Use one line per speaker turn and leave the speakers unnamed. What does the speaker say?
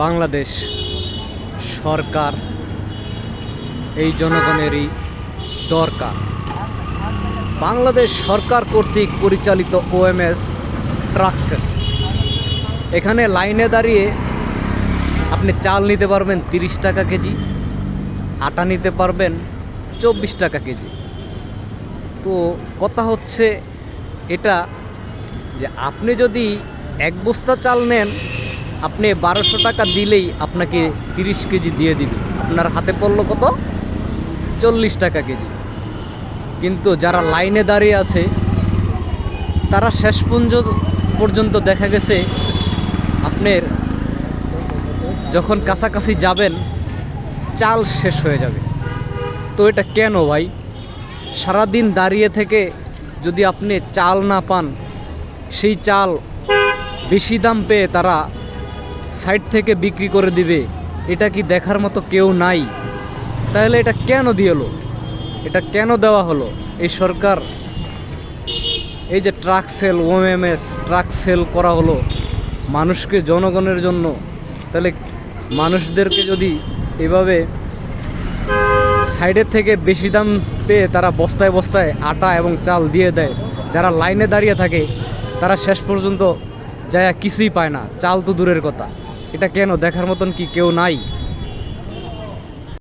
বাংলাদেশ সরকার এই জনগণেরই দরকার। বাংলাদেশ সরকার কর্তৃক পরিচালিত ওএমএস ট্রাকসেল, এখানে লাইনে দাঁড়িয়ে আপনি চাল নিতে পারবেন 30 টাকা কেজি, আটা নিতে পারবেন 24 টাকা কেজি। তো কথা হচ্ছে এটা যে আপনি যদি এক বস্তা চাল নেন, আপনি 1200 টাকা দিলেই আপনাকে 30 কেজি দিয়ে দিবে, আপনার হাতে পড়লো কত? 40 টাকা কেজি। কিন্তু যারা লাইনে দাঁড়িয়ে আছে তারা শেষ পর্যন্ত দেখা গেছে আপনার যখন কাছাকাছি যাবেন চাল শেষ হয়ে যাবে। তো এটা কেন ভাই? সারাদিন দাঁড়িয়ে থেকে যদি আপনি চাল না পান, সেই চাল বেশি দাম পেয়ে তারা সাইড থেকে বিক্রি করে দিবে, এটা কি দেখার মতো কেউ নাই? তাহলে এটা কেন দিয়েলো? এটা কেন দেওয়া হলো? এই সরকার এই যে truck sale, OMS truck sale করা হলো মানুষকে, জনগণের জন্য, তাহলে মানুষদেরকে যদি এভাবে সাইডের থেকে বেশি দাম পেয়ে তারা বস্তায় বস্তায় আটা এবং চাল দিয়ে দেয়, যারা লাইনে দাঁড়িয়ে থাকে তারা শেষ পর্যন্ত যায় কিছুই পায় না, চাল তো দূরের কথা। এটা কেন? দেখার মতন কি কেউ নাই?